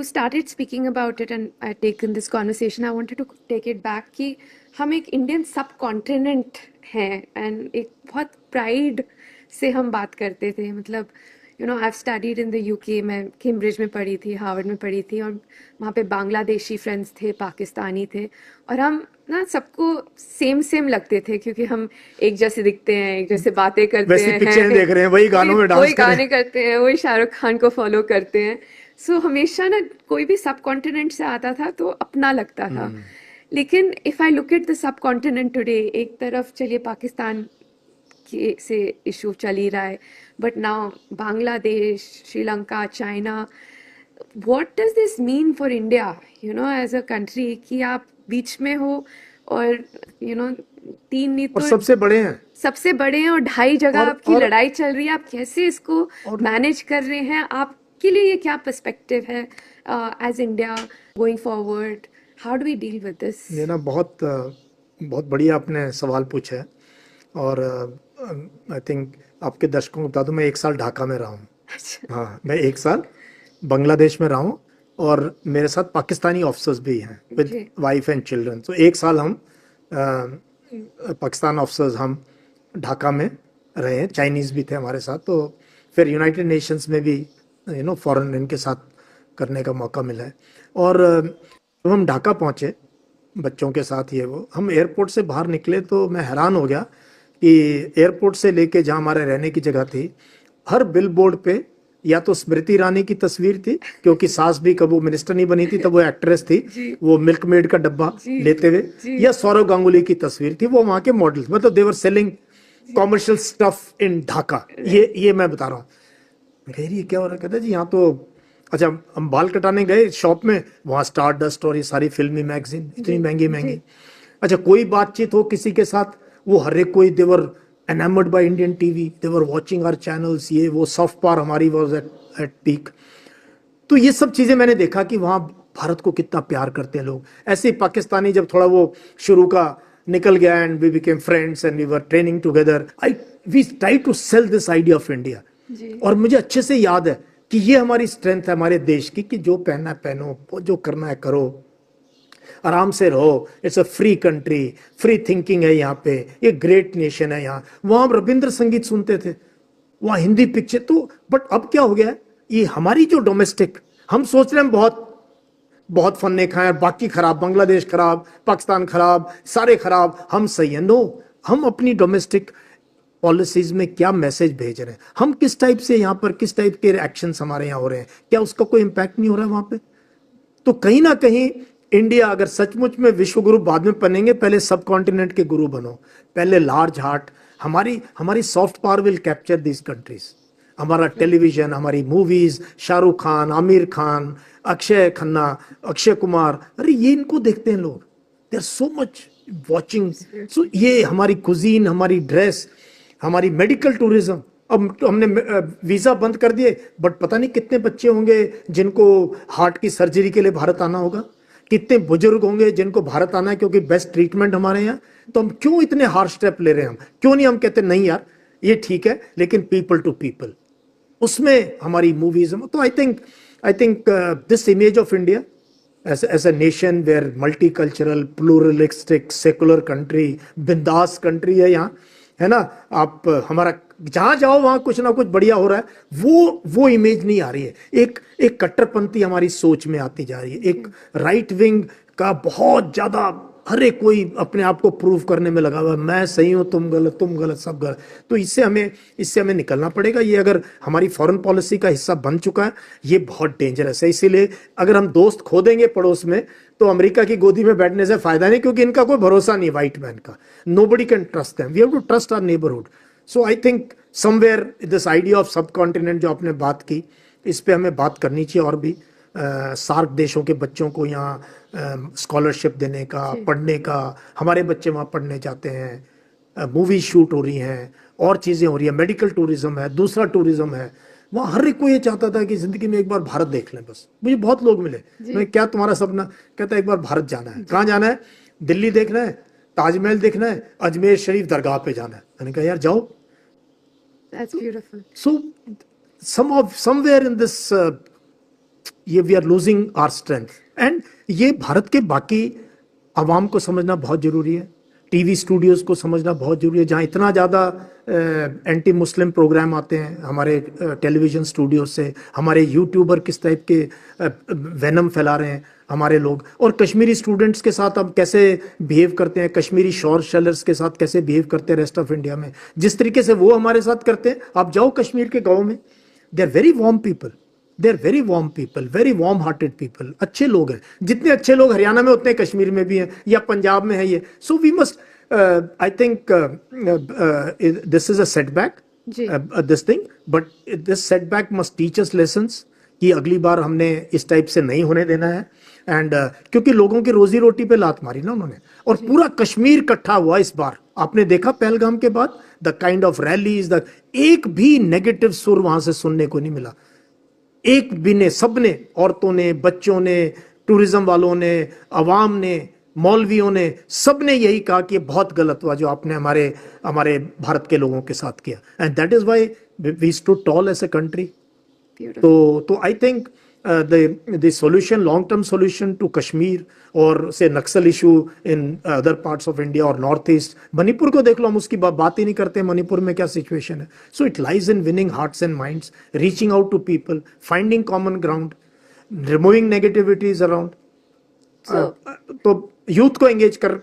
you started speaking about it and I taken this conversation, I wanted to take it back कि हम एक Indian सब continent हैं and एक बहुत प्राइड से हम बात करते थे. मतलब you know I have studied in the UK. मैं कैम्ब्रिज में पढ़ी थी, हार्वर्ड में पढ़ी थी, और वहाँ पे बांग्लादेशी फ्रेंड्स थे, पाकिस्तानी थे, और हम ना सबको सेम सेम लगते थे क्योंकि हम एक जैसे दिखते हैं, एक जैसे बातें करते हैं, पिक्चर देख रहे हैं, वही गानों में डांस वही गाने करते हैं, वही शाहरुख खान को फॉलो करते हैं. सो हमेशा ना कोई भी सब कॉन्टिनेंट से आता था तो अपना लगता था. लेकिन if I look at the sub continent today, एक तरफ चलिए पाकिस्तान के से इशू चल ही रहा है, but now Bangladesh, Sri Lanka, China. What does this mean for India, you know, as a country, कि आप बीच में हो और यू नो तीन नहीं तो सबसे बड़े हैं और 2.5 जगह आपकी लड़ाई चल रही है. आप कैसे इसको मैनेज कर रहे हैं? आपके लिए ये क्या पर्सपेक्टिव है as India going forward? How do we deal with this? ये ना बहुत बहुत बढ़िया आपने सवाल पूछा है. और आई थिंक आपके दर्शकों को बता दूं, मैं 1 साल ढाका में रहा हूँ. हाँ, मैं 1 साल बांग्लादेश में रहा हूँ और मेरे साथ पाकिस्तानी ऑफिसर्स भी हैं विद वाइफ एंड चिल्ड्रन. तो 1 साल हम पाकिस्तान ऑफिसर्स हम ढाका में रहे हैं. चाइनीज़ भी थे हमारे साथ. तो फिर यूनाइटेड नेशंस में भी यू नो फॉरेन इनके साथ करने का मौका मिला है. और जब हम ढाका पहुँचे बच्चों के साथ, ये वो हम एयरपोर्ट से बाहर निकले तो मैं हैरान हो गया कि एयरपोर्ट से लेके जहाँ हमारे रहने की जगह थी, हर बिल बोर्ड पे या तो स्मृति ईरानी की तस्वीर थी, क्योंकि सास भी कब वो मिनिस्टर नहीं बनी थी तब वो एक्ट्रेस थी, वो मिल्क मेड का डब्बा लेते हुए, या सौरव गांगुली की तस्वीर थी, वो वहाँ के मॉडल. मतलब they were selling commercial stuff in Dhaka. ये मैं बता रहा हूँ. ये क्या हो रहा है? कहते जी यहाँ तो अच्छा, हम बाल कटाने गए शॉप में, वहाँ स्टार डस्ट और ये सारी फिल्मी मैगजीन इतनी महंगी. अच्छा, कोई बातचीत हो किसी के साथ, वो हर एक कोई देवर enamored by Indian TV, they were watching our channels. ये वो soft power हमारी was at peak. तो ये सब चीजें मैंने देखा कि वहाँ भारत को कितना प्यार करते हैं लोग. ऐसे ही पाकिस्तानी जब थोड़ा वो शुरू का निकल गया and we became friends and we were training together, we tried to sell this idea of India. और मुझे अच्छे से याद है कि ये हमारी स्ट्रेंथ है हमारे देश की, कि जो पहनना है पहनो, जो करना है करो, आराम से रहो. It's a free country, free thinking है यहाँ पे, ये ग्रेट नेशन है यहाँ. वहाँ हम रविंद्र संगीत सुनते थे, वहाँ हिंदी पिक्चर. तो बट अब क्या हो गया, ये हमारी जो डोमेस्टिक, हम सोच रहे हैं बहुत बहुत फन्ने खाएं, बाकी खराब, बांग्लादेश खराब, पाकिस्तान खराब, सारे खराब, हम सही है. नो, हम अपनी डोमेस्टिक पॉलिसीज में क्या मैसेज भेज रहे हैं, हम किस टाइप से यहाँ पर, किस टाइप के एक्शंस हमारे यहाँ हो रहे हैं, क्या उसका कोई इम्पैक्ट नहीं हो रहा है वहाँ पे? तो कहीं ना कहीं इंडिया अगर सचमुच में विश्व गुरु बाद में बनेंगे, पहले सब कॉन्टिनेंट के गुरु बनो. पहले लार्ज हार्ट, हमारी soft power will capture this countries. हमारा टेलीविजन, हमारी मूवीज, शाहरुख खान, आमिर खान, अक्षय खन्ना, अक्षय कुमार, अरे ये इनको देखते हैं लोग. They are so much watching. So ये हमारी कुजीन, हमारी ड्रेस, हमारी मेडिकल टूरिज्म. अब हमने वीजा बंद कर दिए, बट पता नहीं कितने बच्चे होंगे जिनको हार्ट की सर्जरी के लिए भारत आना होगा, कितने बुजुर्ग होंगे जिनको भारत आना है क्योंकि बेस्ट ट्रीटमेंट हमारे यहाँ. तो हम क्यों इतने हार्ड स्टेप ले रहे हैं? हम क्यों नहीं हम कहते नहीं यार ये ठीक है, लेकिन पीपल टू पीपल, उसमें हमारी मूवीज. तो I think this image of India as a nation where multicultural, pluralistic, secular country, बिंदास कंट्री है यहाँ, है ना. आप हमारा जहां जाओ वहां कुछ ना कुछ बढ़िया हो रहा है, वो इमेज नहीं आ रही है. एक कट्टरपंथी हमारी सोच में आती जा रही है, एक राइट विंग का बहुत ज्यादा, हर एक कोई अपने आप को प्रूव करने में लगा हुआ है, मैं सही हूं, तुम गलत, सब गलत. तो इससे हमें निकलना पड़ेगा. ये अगर हमारी फॉरेन पॉलिसी का हिस्सा बन चुका है, ये बहुत डेंजरस है. इसीलिए अगर हम दोस्त खो देंगे पड़ोस में, तो अमेरिका की गोदी में बैठने से फायदा नहीं, क्योंकि इनका कोई भरोसा नहीं व्हाइट मैन का. Nobody can trust them. We have to trust our neighbourhood. So I think somewhere this idea of subcontinent जो आपने बात की, इस पे हमें बात करनी चाहिए. और भी सार्क देशों के बच्चों को यहाँ स्कॉलरशिप देने का, पढ़ने का, हमारे बच्चे वहाँ पढ़ने जाते हैं, मूवी शूट हो रही हैं, और चीज़ें हो रही हैं, मेडिकल टूरिज्म है, दूसरा टूरिज्म है. वहाँ हर एक को ये चाहता था कि जिंदगी में एक बार भारत देख लें. बस मुझे बहुत लोग मिले, मैं क्या तुम्हारा सपना? कहता है एक बार भारत जाना है. कहाँ जाना है? दिल्ली देखना है, ताजमहल देखना है, अजमेर शरीफ दरगाह पे जाना है. मैंने कहा यार जाओ. That's beautiful. So somewhere in this ये we are losing our strength, and ये भारत के बाकी आवाम को समझना बहुत जरूरी है, टीवी स्टूडियोज को समझना बहुत जरूरी है, जहाँ इतना ज़्यादा एंटी मुस्लिम प्रोग्राम आते हैं हमारे टेलीविज़न स्टूडियो से, हमारे यूट्यूबर किस टाइप के वेनम फैला रहे हैं हमारे लोग, और कश्मीरी स्टूडेंट्स के साथ अब कैसे बिहेव करते हैं, कश्मीरी शॉर्ट सेलर्स के साथ कैसे बिहेव करते हैं रेस्ट ऑफ इंडिया में, जिस तरीके से वो हमारे साथ करते हैं। आप जाओ कश्मीर के गाँव में, they are very warm people, they are very warm people, very warm hearted people, अच्छे लोग हैं। जितने अच्छे लोग हरियाणा में उतने कश्मीर में भी हैं या पंजाब में है ये। So we must, I think this is a setback, this thing, but this setback must teach us lessons कि अगली बार हमने इस टाइप से नहीं होने देना है। एंड क्योंकि लोगों की रोजी रोटी पे लात मारी ना उन्होंने, और पूरा कश्मीर इकट्ठा हुआ इस बार। आपने देखा पहलगाम के बाद the kind of rallies, the एक भी नेगेटिव सुर वहां से सुनने को नहीं मिला, एक भी ने, सबने, औरतों ने, बच्चों ने, टूरिज्म वालों ने, अवाम ने, मौलवियों ने, सब ने यही कहा कि बहुत गलत हुआ जो आपने हमारे भारत के लोगों के साथ किया, and that is why we stood tall as a country. तो I think the solution, long-term solution to Kashmir और से Naxal issue in other parts of India और नॉर्थ ईस्ट, मणिपुर को देख लो, हम उसकी बात ही नहीं करते मणिपुर में क्या सिचुएशन है। So it lies in winning hearts and minds, reaching out to people, finding common ground, removing negativities around. तो यूथ को एंगेज कर